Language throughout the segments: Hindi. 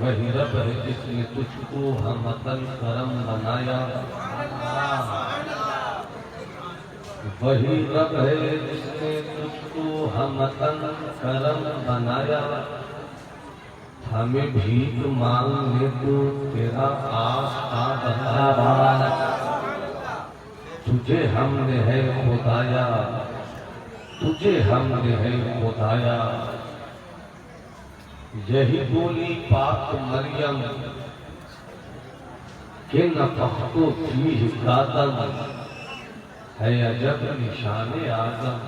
वही रब है जिसने तुझको हमतन करम बनाया, वही रब है जिसने तुझको हमतन करम बनाया। हमें भीख मांगने को तेरा आस्था बताया, तुझे हमने है खुदाया, तुझे हमने है खुदाया। यही बोली पाक मरियम के नफ़ख्तो फीह कादम है अजब निशाने आदम।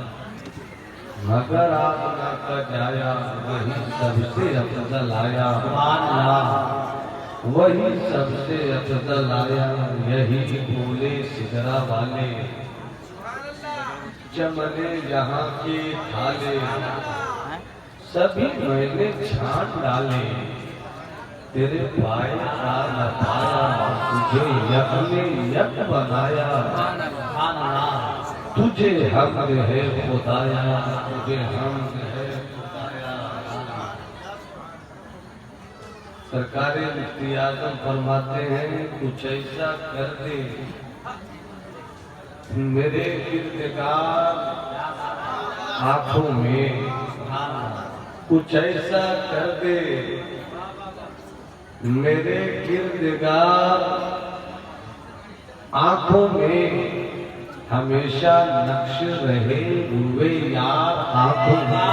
मगर आपना का जाया वही सबसे अफजल आया, वही सबसे अफजल आया। यही बोले सिगरा वाले चमने यहाँ के थाले, सभी मैंने छान डाले। तेरे पाए का नफाया, तुझे यक ने यक बनाया। तुझे हमद है खुदाया, तुझे हमद है खुदाया। सरकारे मुफ्ती आज़म फरमाते हैं, कुछ ऐसा कर दे मेरे किरदार आंखों में, कुछ ऐसा कर दे मेरे किरदार आंखों में, हमेशा नक्श रहे हुए यार आंखों में।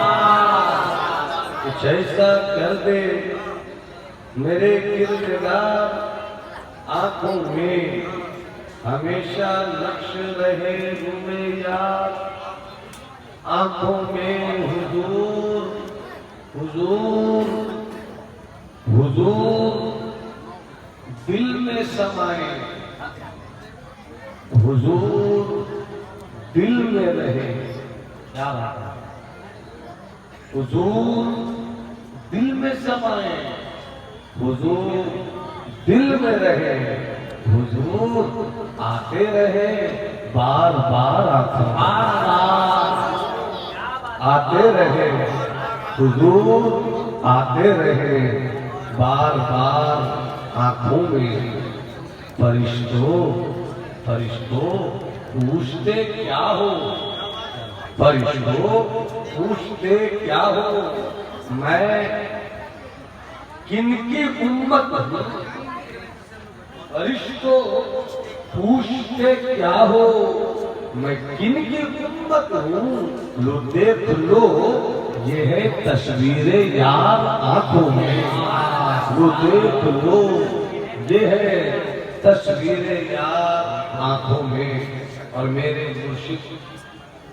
कुछ ऐसा कर दे मेरे किरदार आंखों में, हमेशा नक्श रहे हुए यार आंखों में। हुजूर हुजूर हुजूर दिल में समाए, हुजूर दिल में रहे। क्या बात है? हुजूर दिल में समाए, हुजूर दिल में रहे। हुजूर आते रहे बार बार आते रहे। हुजूर आते रहे बार बार आंखों में। फरिश्तों फरिश्तों पूछते क्या हो, फरिश्तों पूछते क्या हो, मैं किनकी उम्मत हूँ। फरिश्तों पूछते क्या हो, मैं किनकी उम्मत हूँ। लो देख लो ये है तस्वीरें यार आंखों में, वो देख लो ये है तस्वीरें यार आंखों में। और मेरे मुर्शिद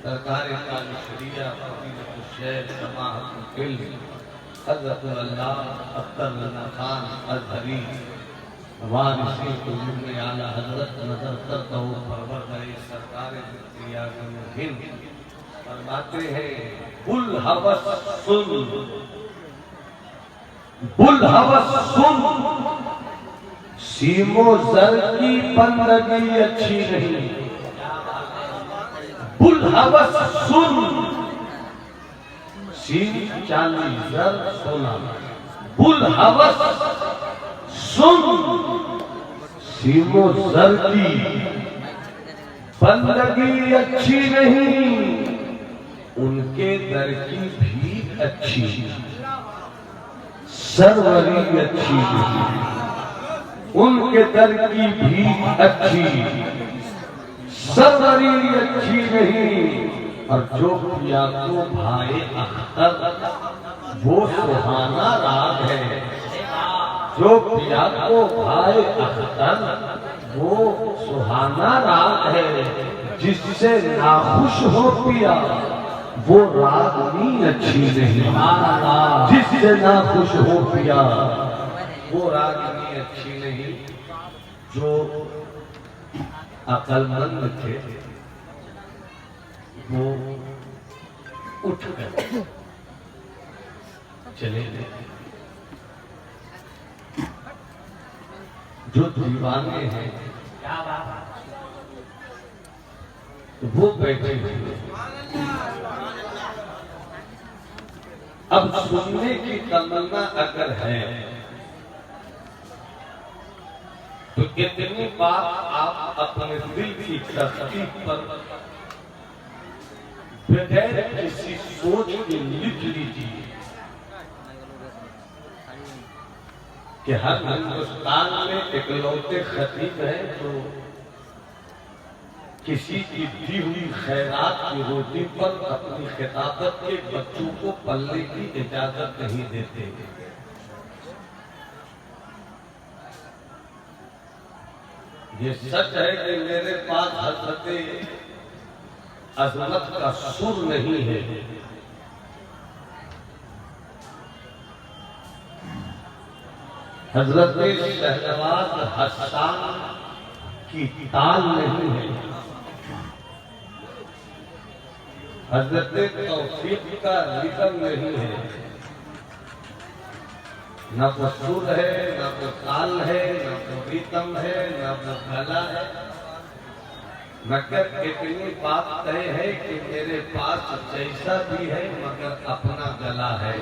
सरकार कालिशरिया फकीरतुल शेख समाअतुल इल्म हज़रत अल्लामा अख्तर रज़ा खान अज़हरी वारिसे कुतुब आला हज़रत नज़र करता हूँ परवरदिगार सरकार हिंद फरमाते हैं, बुल हवस सुन, बुल हवस सुन, सीमो जर की बंदगी अच्छी नहीं। बुलहवस सुन, सीन चांदी जर सोना। बुलहवस सुन, सीमो जर की बंदगी अच्छी नहीं, उनके दर की भी अच्छी, सरवरी अच्छी नहीं, उनके दर की भी अच्छी, सरवरी अच्छी नहीं। और जो पिया को भाई अख्तर, वो सुहाना राग है। जो पिया को भाई अख्तर, वो सुहाना राग है। जिससे नाखुश हो पिया, वो रागनी अच्छी नहीं। जिससे नाखुश हो पिया, वो रागनी अच्छी नहीं। जो अकलमंद थे वो उठ गए, चले गए। जो दीवाने हैं वो बैठे हुए। अब सुनने की तमन्ना अगर है तो कितनी बार आप अपने दिल की तस्दीक पर बगैर किसी सोच के लिख लीजिए कि हर हिंदुस्तान में इकलौते खतीब हैं तो किसी की दी हुई खैरात की रोटी पर अपनी खिताबत के बच्चों को पलने की इजाजत नहीं देते। ये सच है कि मेरे पास हजरत अजमत का सुर नहीं है। हजरत शहनवाज हसन की ताल नहीं है। हजरत तौफीक का रिदम नहीं है। न तो सुर है, न तो ताल है, न तो रिदम है, न तो गला है। मगर इतनी बात तय है कि मेरे पास जैसा भी है मगर अपना गला है।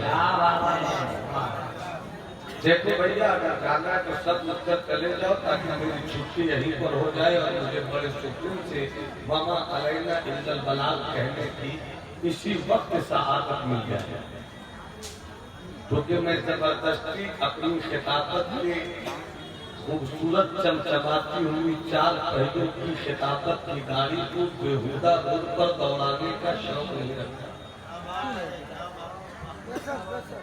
देखो भैया, अगर गाना तो सब उत्तर चले जाओ ताकि मेरी छुट्टी यहीं पर हो जाए और मुझे बड़े सुकून से मामा अलैना इंदल बलाल कहने की इसी वक्त सआदत मिल जाए। क्योंकि मैं जबरदस्ती अपनी खिताबत में खूबसूरत चमचमाती हुई चार पहियों की खिताबत की गाड़ी को बेहुदा रोड पर दौड़ाने का शौक नहीं रखता।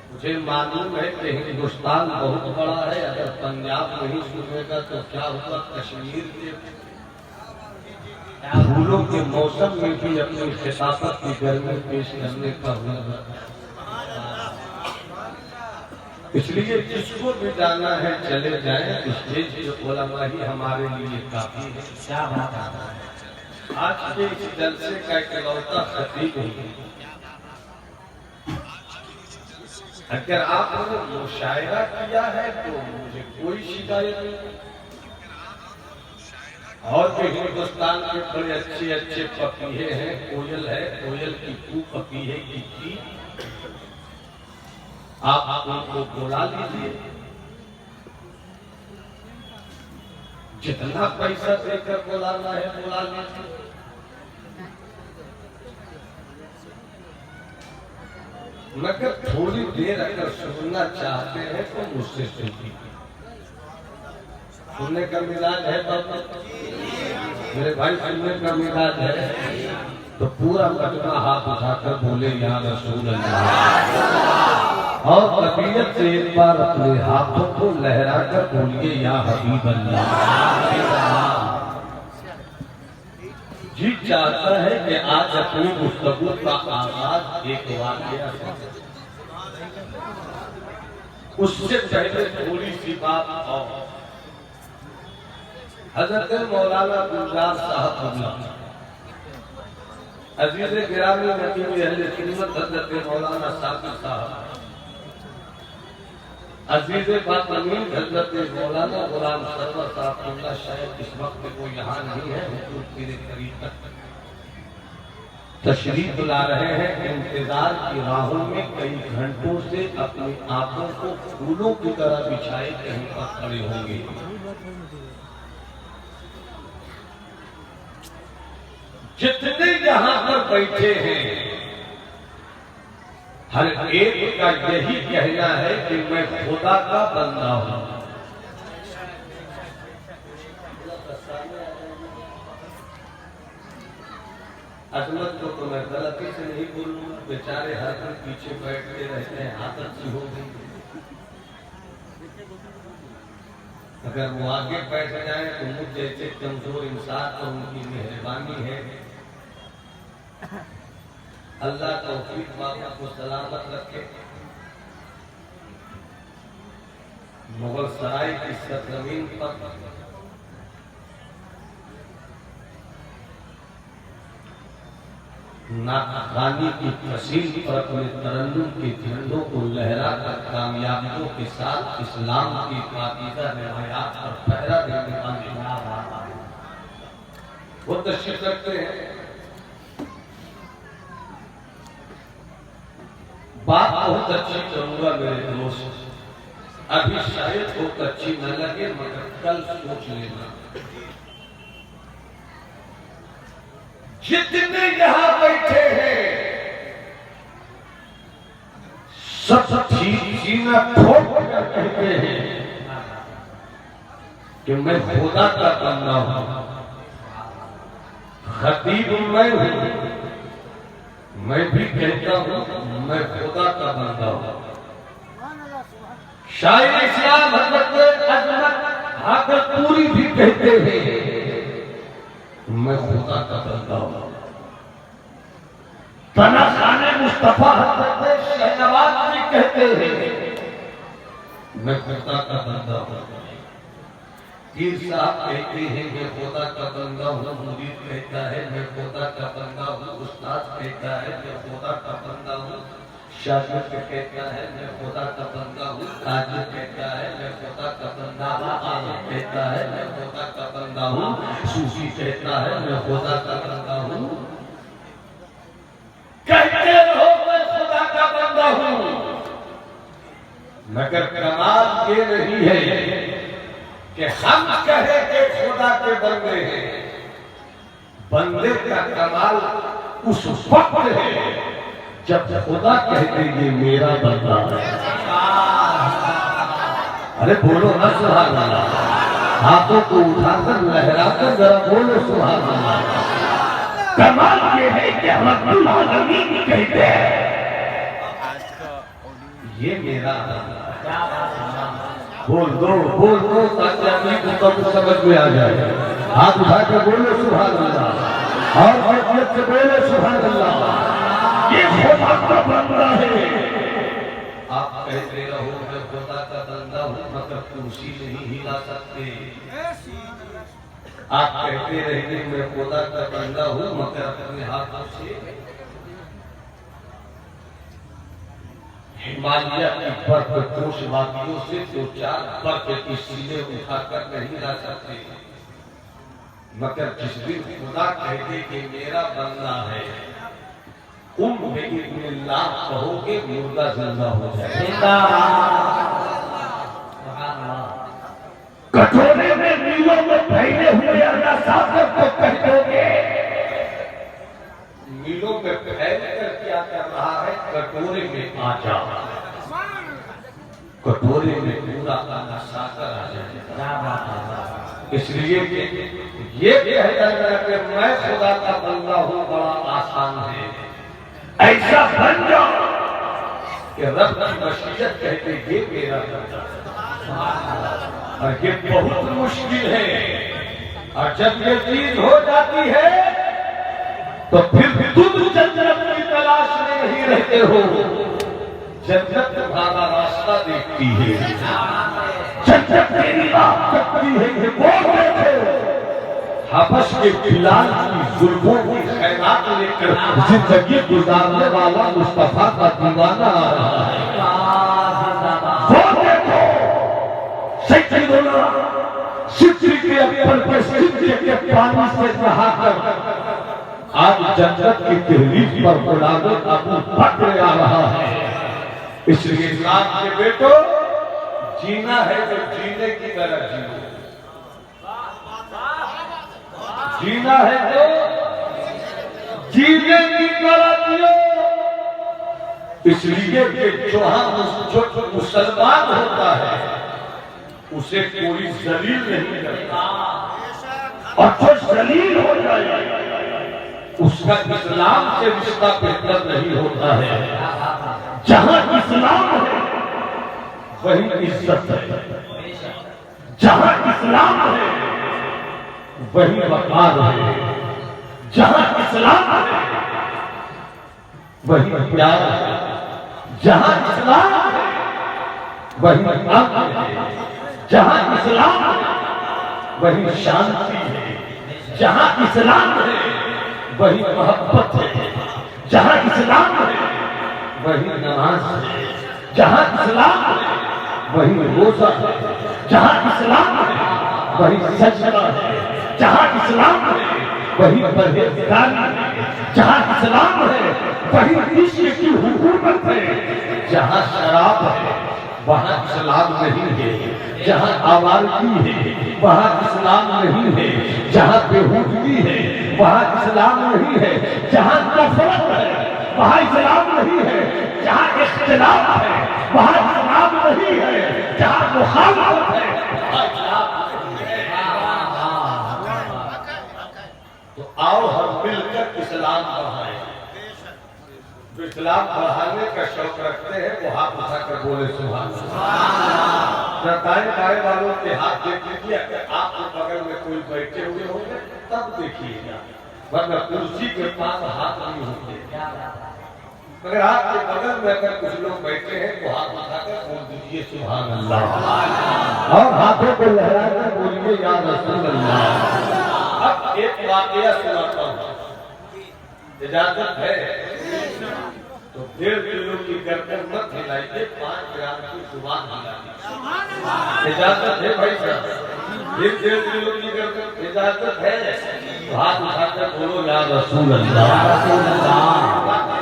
मुझे मालूम है कि हिंदुस्तान बहुत बड़ा है। अगर पंजाब नहीं सुनेगा तो क्या होगा, कश्मीर के फूलों के मौसम में भी अपनी खिताबत की गर्मी पेश करने का हुआ। इसलिए जिसको भी जाना है चले जाएं। स्टेज पे उलमा ही हमारे लिए काफी है। क्या बात है। आज के इस जलसे का इकलौता खतीब है। अगर आपने मुशायरा किया है तो मुझे कोई शिकायत नहीं। और भी हिंदुस्तान के बड़े अच्छे अच्छे पपीहे हैं। कोयल है, कोयल की कू पपीहे की की आप उनको बुला लीजिए। जितना पैसा देकर बुलाना है बुला लीजिए। मगर थोड़ी देर अगर सुनना चाहते हैं तो मुझसे सुनिए। सुनने का मिजाज है बाबा मेरे भाई, सुनने का मिजाज है तो पूरा मजमा हाथ उठाकर बोले या रसूल अल्लाह। और तबीयत से एक बार अपने हाथों को लहराकर बोलिए या हबीब अल्लाह। जी चाहता है कि आज अपनी गुफ्तगू का आगाज एक वाक़या से, उससे पहले थोड़ी सी बात और। हजरत मौलाना गुलजार साहब अजीज गिरामी नबी अहले सुन्नत हजरत मौलाना साकिब साहब, अजीज बातमीन हजरत मौलाना गुलाम सरवर साहब शायद इस वक्त वो यहाँ नहीं है, हुजूर पीर करीब तक तशरीफ ला रहे हैं। इंतजार की राहों में कई घंटों से अपनी आंखों को फूलों की तरह बिछाए कहीं पर खड़े होंगे। जितने यहाँ पर बैठे हैं हर एक का यही कहना है कि मैं खुदा का बंदा हूं। अजमत को तो मैं गलती से नहीं बोलूंगा, बेचारे हर दिन पीछे बैठते रहते हैं, आदत सी हो गई। अगर वो आगे बैठ जाए तो मुझ जैसे कमजोर इंसान तो उनकी मेहरबानी है। अल्लाह तौफीक बाबा को सलामत रखे। मुगल सराय की सरजमीन पर नाकानी की तहसील पर अपने तरन्नुम के झंडों को लहराकर कामयाबियों के साथ इस्लाम की पाकीज़ा रिवायात पर पहरा देने वाले वो तशरीफ रखते हैं। बात बहुत अच्छी करूंगा मेरे दोस्त, अभी शायद बहुत अच्छी न लगे मगर कल सोच लेना। जितने यहाँ बैठे हैं सब सीना ठोक कर कहते हैं कि मैं खुदा का बंदा हूं। खतीब मैं हूं, मैं भी कहता हूं मैं खुदा का बंदा हूं। शायर इस्लाम हज़रत अजमत हाकरपुरी भी कहते हैं मैं खुदा का बंदा हूं। तना खाने मुस्तफा हज़रत शहनवाज भी कहते हैं मैं खुदा का बंदा हूं। पीर साहब कहते हैं मैं खुदा का बंदा हूं। मुरीद कहता है मैं खुदा का बंदा हूं। उस्ताद कहता है मैं खुदा का बंदा हूं। शागिर्द कहता है मैं खुदा का बंदा हूं। ताजिर कहता है मैं खुदा का बंदा हूं। आलिम कहता है मैं खुदा का बंदा हूं। सूफी कहता है मैं खुदा का बंदा हूं। कहते रहो मैं खुदा का बंदा हूं, मगर कमाल ये नहीं है कि हम कहे कि खुदा के बंदे हैं। बंदे का कमाल उस वक्त है जब खुदा कहते ये मेरा बंदा है। अरे बोलो ना सुभान अल्लाह, हाथों को उठाकर लहराकर जरा बोलो सुभान अल्लाह। कमाल ये है कि रब्बुल आलमीन कहते हैं ये मेरा बंदा है। बोल दो ताकि अपनी को समझ में आ जाए। हाथ उठा के बोलो सुभान अल्लाह और मौत से बोलो सुभान अल्लाह। ये खुदा का बंदा है। आप कहते रहो मैं खुदा का बंदा हूं मगर कुर्सी नहीं हिला सकते। आप कहते रहेंगे मैं खुदा का बंदा हूं मगर अपने हाथों से हिमालय की बर्फ पोष वादियों से दो चार बर्फ की सीने उठाकर नहीं ला सकते। मगर जिस दिन खुदा कहते कि मेरा बंदा है कहोगे मुर्गा जिंदा हो जाएगा। कटोरे में मीलों में फैले हुए अल्लाह सागर को कहोगे। मीलों में फैल कर क्या कर रहा है? कटोरे में आ जा। कटोरे में पूरा अल्लाह सागर आ जाएगा। इसलिए ये कह जाएगा कि मैं खुदा का बंदा हूं बड़ा आसान है। ऐसा बन जाओ कि रब की मशीयत कहते ये मेरा बंदा है। और ये बहुत मुश्किल है। और जब ये चीज हो जाती है तो फिर तुम जन्नत की तलाश में नहीं रहते हो। जन्नत तुम्हारा रास्ता देखती है। जन्नत तेरी राह देखती है। ये बोल रहे हबश के बिलाल की जुल्फों की खैरात लेकर जिंदगी गुजारने वाला मुस्तफा का दीवाना आ रहा है। वो देखो सैयदना सिद्दीक़ के अकबर के सिद्दीक़ के पानी से नहाकर आज जन्नत की तहरीर पर गुलाम अबू बकर आ रहा है। इसलिए इस्लाम के बेटो जीना है तो जीने की तरह जियो, जीना है तो जीने की तरह जियो। इसलिए कि जो मुसलमान होता है उसे कोई जलील नहीं करता, और जो जलील हो जाए उसका इस्लाम से रिश्ता बेहतर नहीं होता है। जहां इस्लाम है वही इज्जत है, जहां इस्लाम है वही वकार है, जहां इस्लाम है वही प्यार है, जहां इस्लाम है वही अमन है, जहां इस्लाम है वही शांति है, जहां इस्लाम है वही मोहब्बत है, जहां इस्लाम है वही नमाज है, जहां इस्लाम है वही रोजा है, जहां इस्लाम है वही सजदा है, जहां इस्लाम है वही परहेजगारी है, जहां इस्लाम है वही इश्क की हुकूमत है, जहां शराब है वहां इस्लाम नहीं है, जहां आवारगी है वहां इस्लाम नहीं है, जहां बेहूदगी है वहां इस्लाम नहीं है, जहां नफरत है वहां इस्लाम नहीं है, जहां इख्तिलाफ है वहां इस्लाम नहीं है, जहां मुखालफत है वहां इस्लाम नहीं है। तो आओ हम मिलकर इस्लाम बढ़ाएं। जो इस्लाम बढ़ाने का शौक रखते हैं वो हाथ उठाकर बोले सुभान अल्लाह। दाएं बाएं वालों के हाथ देख लीजिए, अगर आपके बगल में कोई बैठे हुए होंगे तब देखिएगा, वरना कुर्सी के पास हाथ नहीं होते। अगर आपके बगल में अगर कुछ लोग बैठे हैं तो हाथ उठाकर बोल दीजिए सुभान अल्लाह, और हाथों को लहराकर बोलिए या रसूल अल्लाह। अब एक वाकया सुनाता हूँ, इजाजत है तो 1.5 किलो की गर्दन मत हिलाइए, 5 ग्राम की जुबान हिलाइए। इजाजत है भाई साहब, 1.5 किलो की गर्दन इजाजत है, हाथ उठाकर बोलो या रसूल अल्लाह।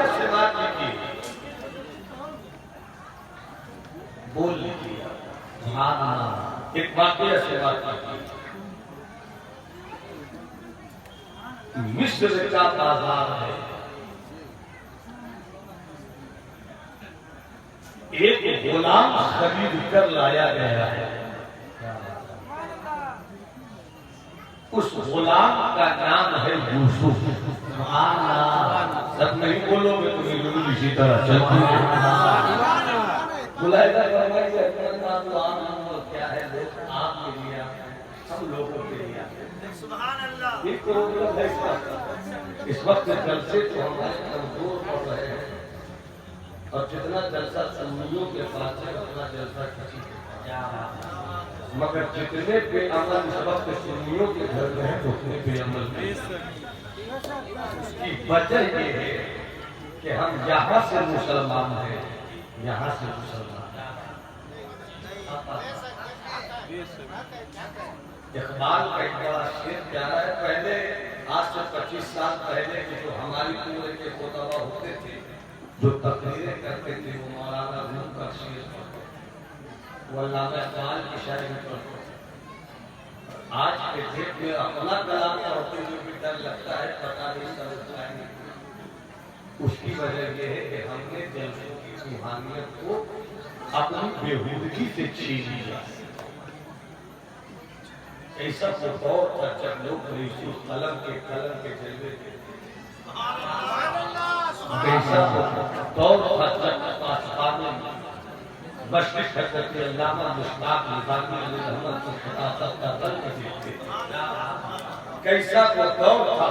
से बात कीजिए, बोल लीजिए, एक वाकया से बात कीजिए। मिस्र का बाजार है, एक गुलाम खरीद कर लाया गया है। उस गुलाम का नाम है यूसुफ। सब नहीं बोलोगे तो बिल्कुल इसी तरह चलती है। बुलाएगा क्या है, लोग आपके लिए हम लोगों के लिए इस वक्त जलसे तो हमारे कमजोर पड़ रहे हैं, और जितना जलसा सुन्नियों के पास है उतना जलसा किसी के पास, मगर जितने पे अमल इस वक्त सुन्नियों के घर में है उतने पे अमल नहीं। इसकी वजह ये है कि हम यहाँ से मुसलमान हैं, यहाँ से मुसलमान। इकबाल का एक बड़ा शेर प्यारा है। पहले आज से 25 साल पहले की जो हमारी पूरे के खुतबा होते थे, जो तकरीरें करते थे, वो मौलाना रूम का शेर पढ़ते, वो अल्लामा इकबाल की शायरी पढ़ते। आज के डेट में अपना कलाम पढ़ते हुए भी डर लगता है, पता नहीं समझ आएंगे। उसकी वजह यह है कि हमने जलसों की रूहानियत को अपनी बेहूदगी से छीन लिया। ऐसा तो दौर था जब लोग कलम के जलवे थे, ऐसा तो दौर था जब पासवानी मशरिक हजरत अल्लामा मुश्ताक निजामी अलैहि रहमत को खिताबत का तर्क देते। कैसा वो दौर था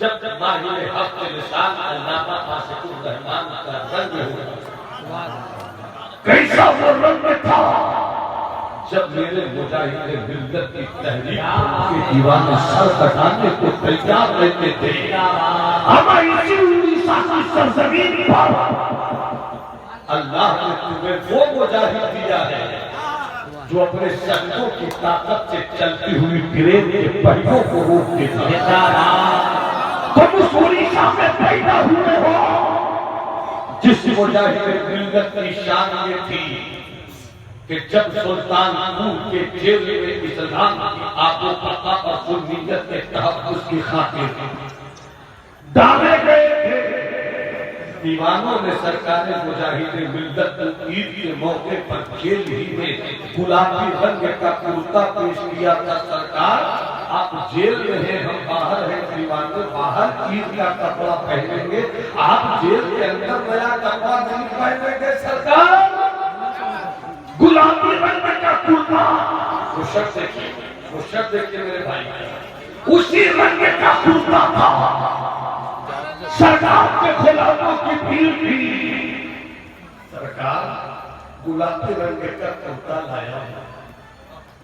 जब माहिर हफ्ते लिसान अल्लामा आसिफुर रहमान का रंग हुआ। कैसा वो रंग था जब मेरे मुजाहिद मिल्लत की तहरीक के दीवाने सर कटाने को तैयार रहते थे। हमारी सरजमीन पर अल्लाह ने तुम्हें वो मुजाहिद दिया है जो अपने शब्दों की ताकत से चलती हुई ट्रेन के पहियों को रोक देता है। तुम उस उड़ीसा में पैदा हुए हो जिस मुजाहिद मिल्लत की शान ये थी कि जब सुल्तानपुर के जेल में इस्लाम की आबो हवा और सुन्नियत के तहफ्फुज़ की खातिर डाले गए थे, दीवानों ने सरकार मुजाहिद मिल्लत ईद के मौके पर जेल ही में गुलाबी रंग का कुर्ता पेश किया था। सरकार आप जेल में हैं, हम बाहर हैं, दीवाने बाहर ईद का कपड़ा पहनेंगे, आप जेल के अंदर नया कपड़ा नहीं पहनेंगे। सरकार गुलाबी रंग का कुर्ता, वो शब्द देखिए मेरे भाई, उसी रंग का कुर्ता था। सरकार के गुलामों की भीड़ थी, सरकार गुलाबी रंग का कुर्ता लाया,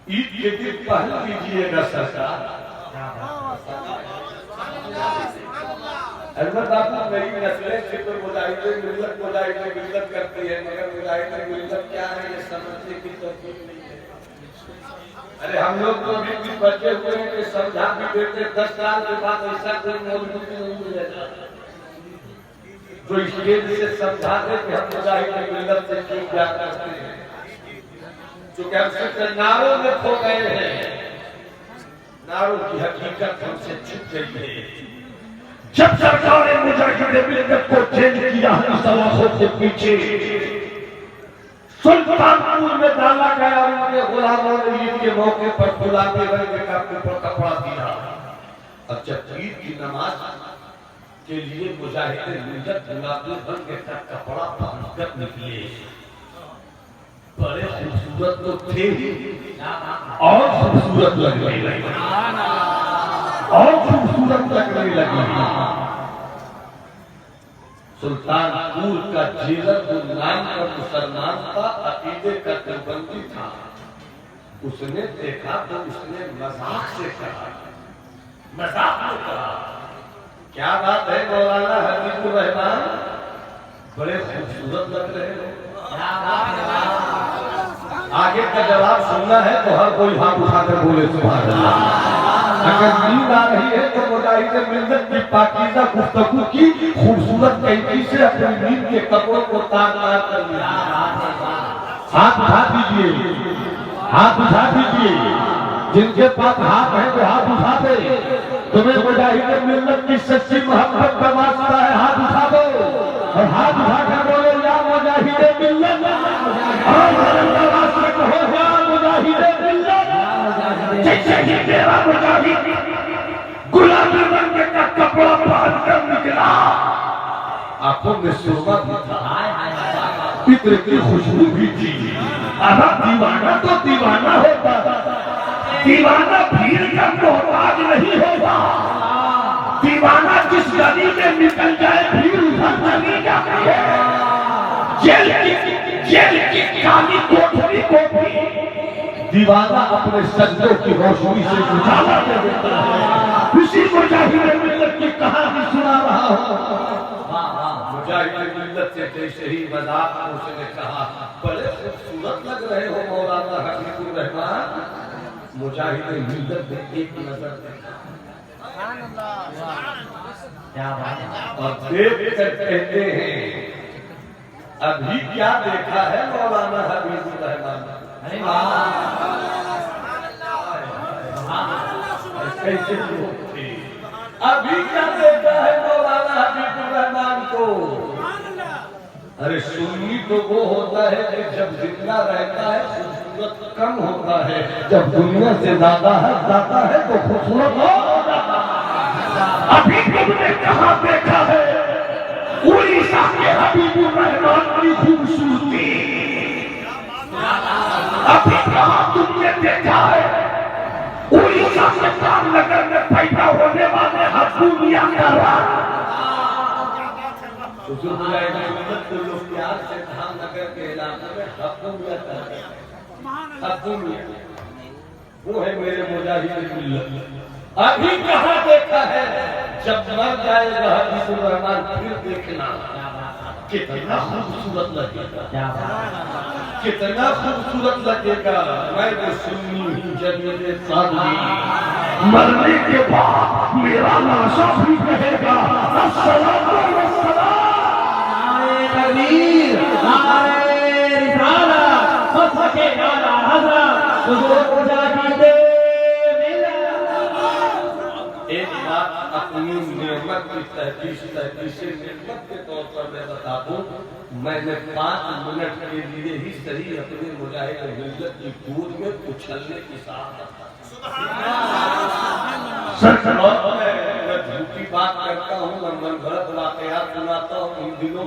ईद के दिन पहन लीजिएगा। सरकार अहमद बाबू मेरी नस्लें सिर्फ मुजाहिद मिल्लत करती है, मगर मुजाहिद मिल्लत क्या है ये समझने की तौफीक नहीं है। अरे हम लोग तो अभी भी बचे हुए हैं कि समझा भी देते, 10 साल के बाद ऐसा कोई मौजूद नहीं मिलेगा जो स्टेज से समझा दे कि हम मुजाहिद मिल्लत से क्यों क्या करते हैं, क्योंकि हम सिर्फ नारों में खो गए हैं, नारों की हकीकत हमसे छुप गई है। जब सरकार ने मुजाहिद मिल्लत को जेल किया सलाखों के पीछे सुल्तानपुर में डाला गया, उनके गुलामों ने ईद के मौके पर गुलाबी रंग का कपड़ा दिया। अब जब ईद की नमाज के लिए मुजाहिद मिल्लत गुलाबी रंग का कपड़ा पहनकर निकले, बड़े खूबसूरत तो थे और खूबसूरत लगने लगे, और खूबसूरत लगने लगी। सुल्तानपुर का जेलर नाम का मुसलमान था, अकीदे का देवबंदी था। उसने देखा तो उसने मजाक से कहा, मजाक में कहा, क्या बात है मौलाना हबीबुर रहमान, बड़े खूबसूरत लग रहे हो। आगे का जवाब सुनना है तो हर कोई हाथ उठाकर बोले सुभान अल्लाह। अगर नींद आ रही है तो मुजाहिद मिल्लत की पाकीज़ा गुफ्तगू की खूबसूरत कैफी से अपनी नींद के कपड़ों को तार-तार कर लिया। हाथ उठा दीजिए, हाथ उठा दीजिए, जिनके पास हाथ है वो हाथ उठा दे। तुम्हें मुजाहिद मिल्लत की सच्ची मोहब्बत का वास्ता है, हाथ उठा दो और हाथ उठाकर बोले या मुजाहिद मिल्लत, जैसे ही मेरा मुजाहिद गुलाबी रंग का कपड़ा पहनकर निकला, आंखों में सुरमा भी था, इत्र की खुशबू भी थी। अब दीवाना तो दीवाना होता, दीवाना भीड़ का मोहताज नहीं होता। दीवाना जिस गली में निकल जाए भीड़ उधर चली जाती है। जेल की काली कोठरी को भी दीवाना अपने सजदों की रोशनी से उजाला कर देता है। उसी मुजाहिद मिल्लत की कहानी सुना रहा हूँ। मुजाहिद मिल्लत से जैसे ही मजाक में उसने कहा, बड़े खूबसूरत लग रहे हो मौलाना हबीबुर रहमान। मुजाहिद मिल्लत ने एक नजर देखा और देख कर कहते हैं, अभी क्या देखा है मौलाना हबीबुर रहमान? अभी क्या देखा है मौलाना हबीबुर रहमान को? अरे सुन्नी तो वो होता है कि जब जितना रहता है खूबसूरत कम होता है, जब दुनिया से ज्यादा है तो खूबसूरत हो जाता है। अभी तुमने कहाँ देखा है उड़ीसा के हबीबुर रहमान की खूबसूरती? अभी कहाँ तुमने देखा है उड़ीसा के रामनगर में पैदा होने वाले हबूबिया का राज? तो लोग प्यार से रामनगर के इलाके में हबूबिया कहते हैं। हबूबिया वो है मेरे मुजाहिद मिल्लत। अभी कहाँ देखा है? जब मर जाएगा हबीबुर रहमान फिर देखना कितना खूबसूरत लगेगा, कितना खूबसूरत लगेगा। मैं वो सुन्नी हूँ जब मेरे साथ मरने के बाद मेरा लाशा भी कहेगा अस्सलाम वस्सलाम। नारे तकबीर, नारे रिसालत, सफके आला हज़रत हुज़ूर मुजाहिदे मिल्लत। एक बात अपनी नेमत की तहदीस नेमत के तौर पर मैं बता दूं, मैंने 5 मिनट के लिए ही सही अपने मुजाहिद मिल्लत की गोद में उछलने की साहस मैं झूठी बात करता हूँ, मैं मनगढ़ंत वाकयात सुनाता हूँ। इन दिनों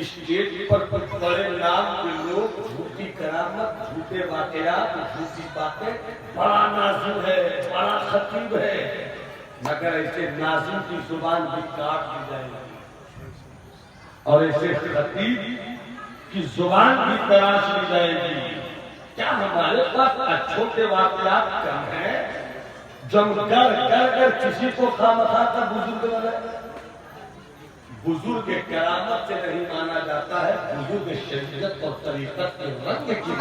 स्टेज पर बड़े नाम के लोग झूठी करामत, झूठे वाकयात, झूठी बातें, बड़ा नाज़िम है, बड़ा खतीब है, मगर ऐसे नाज़िम की जुबान भी काट दी जाएगी और ऐसे खतीब की जुबान भी तराश ली जाएगी। क्या हमारे पास छोटे वाकयात कम है? जब कर किसी को खामखा का बुजुर्ग बनाए। बुजुर्ग करामत से नहीं माना जाता है, बुजुर्ग शरीयत और तरीकत के रंग की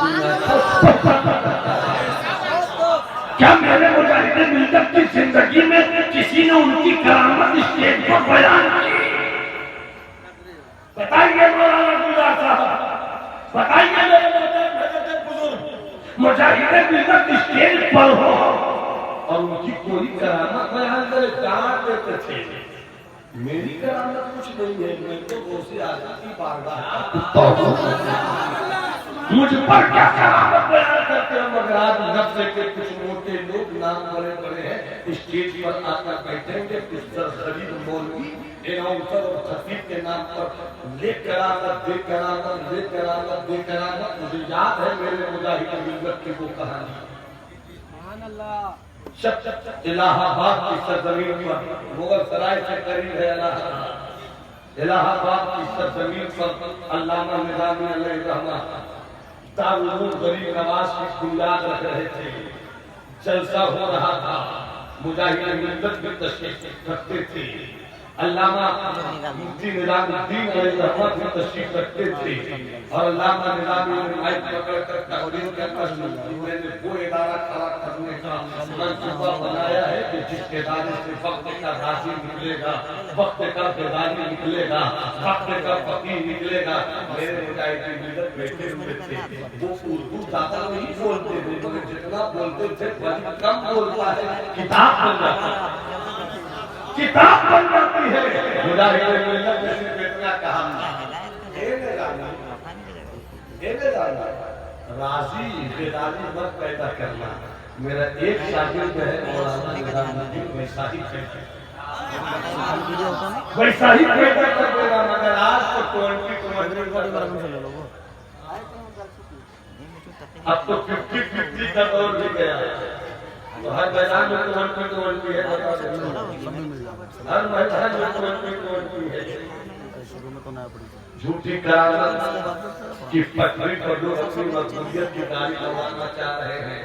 क्या मेरे मुजाहिद मिल्लत की जिंदगी में किसी ने उनकी करामत स्टेज पर बयान की? बताइए मौलाना गुलजार साहब, बताइए मेरे बुजुर्ग मुजाहिद मिल्लत स्टेज पर हो और उनकी कोई करामत बयान करे, डांट देते थे। मेरी करामत कुछ नहीं है, मैं तो उसे आजादी बार मुझ पर क्या करामत बयान करते हैं। मगर आज नफ्स के कुछ मोटे लोग नाम बड़े बड़े हैं, स्टेज पर आकर बैठेंगे, कुछ सरसरीद मौलवी एनाउंसर और खतीब के नाम पर ले करामत दे करामत दे करामत दे करामत। मुझे याद है मेरे मुजाहिद मिल्लत की वो कहानी, इलाहाबाद की सरजमीन पर, मुगल सराय से करीब है इलाहाबाद, इलाहाबाद की सरजमीन पर अल्लामा निज़ामी अलैहि रहमत दारुल उलूम गरीब नवाज की बुनियाद रख रहे थे। जलसा हो रहा था, मुजाहिद मिल्लत भी तशरीफ रखते थे, अल्लामा मुफ्ती निज़ामुद्दीन अलैहि रहमत भी तशरीफ रखते थे और अल्लामा निज़ामी ने माइक पकड़कर तकरीर करना शुरू की। मैंने वो इदारा खड़ा करने का मंसूबा बनाया है कि जिसके इदारे से वक्त का राजी निकलेगा, वक्त का बेदारी निकलेगा, वक्त का फकीह निकलेगा। मेरे मुजाहिद मिल्लत बैठे हुए थे, वो उर्दू ज्यादा नहीं बोलते थे, मगर जितना बोलते थे वही कम बोलता है, किताब बन जाता है, किताब बन जाती है। मुजाहिद मिल्लत ने सिर्फ इतना कहा, राजी बेदारी मत पैदा करना। मेरा एक शागिर्द है मौलाना निज़ामुद्दीन, वैसा ही पैदा कर देगा, मगर आज तो 20 अब तो 50-50 का दौर भी गया, तो हर मैदान में 20 है, हर मैदान में 20 है। झूठी करामत की पटरी पर लोग अपनी मकबूलियत की गाड़ी लगाना चाह रहे हैं।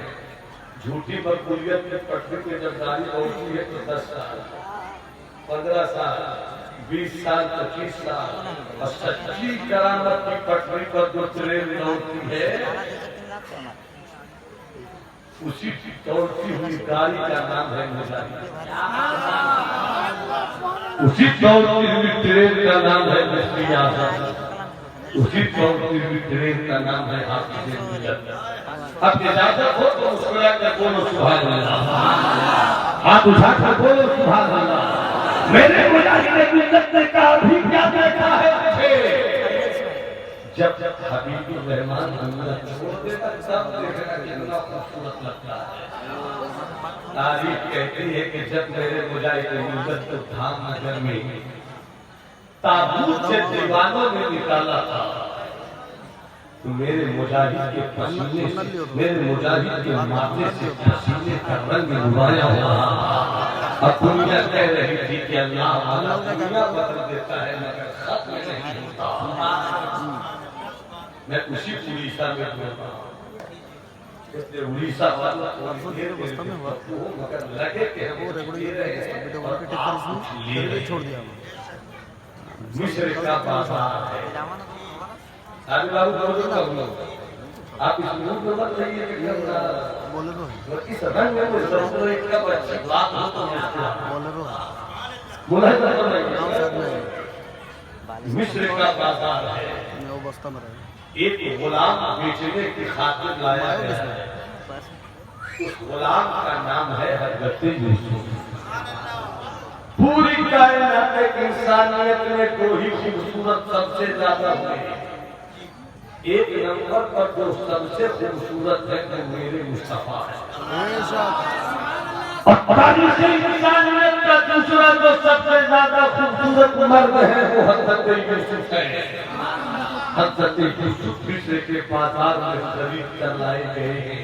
झूठी मकबूलियत की पटरी पर जब गाड़ी पहुंचती है तो 10 साल, 15 साल, 20 साल, 25 साल, और सच्ची करामत की पटरी पर जो ट्रेन दौड़ती है, उसी दौड़ती हुई गाड़ी का नाम है मुजाहिद, उसी दौड़ती हुई ट्रेन का नाम है मुफ्ती आज़म, उसी दौड़ती हुई ट्रेन का नाम है हाफिज़ मिल्लत। अब इजाजत हो तो मुस्कुरा कर बोलो सुभान अल्लाह, हाथ उठा कर बोलो सुभान अल्लाह। मेरे मुजाहिद मिल्लत ने कहा भी क्या देखा है जब हबीबुर रहमान दुनिया छोड़ देता तब देखना कितना खूबसूरत लगता है। तारीख कहती है कि जब मेरे मुजाहिद मिल्लत को धाम नगर में ताबूत से दीवानों ने निकाला था, तो मेरे मुजाहिद के पसीने से, मेरे मुजाहिद के माथे से पसीने का रंग रुआया हुआ। अब दुनिया कह रही थी कि अल्लाह वाला दुनिया बदल देता है मगर खत्म नहीं होता। मैं उसी उड़ीसा में बोलता हूँ, इसलिए उड़ीसा वाला मगर लगे कि हम छोड़ दिया। मिस्र का बाजार है, आप इस मूड में मत रहिए कि बोलेरो और इस रंग में मुझे समझो एक कब अच्छी बात हो तो बोलेरो बोला तो गाँव नहीं साथ में मिस्र का बाजार है मैं वो बस्ता में रहे एक गुलाम बेचने की खातिर लाया गया है उस गुलाम का नाम है हजरत यूसुफ पूरी कायनात इंसानियत में दो ही खूबसूरत सबसे ज्यादा हुए एक नंबर पर जो सबसे खूबसूरत है वो मेरे मुस्तफा है और तारीख इंसानियत का दूसरा जो सबसे ज्यादा खूबसूरत मर्द है वो हजरत यूसुफ है हजरत यूसुफ मिस्र के बाजार में खरीद कर लाए गए हैं।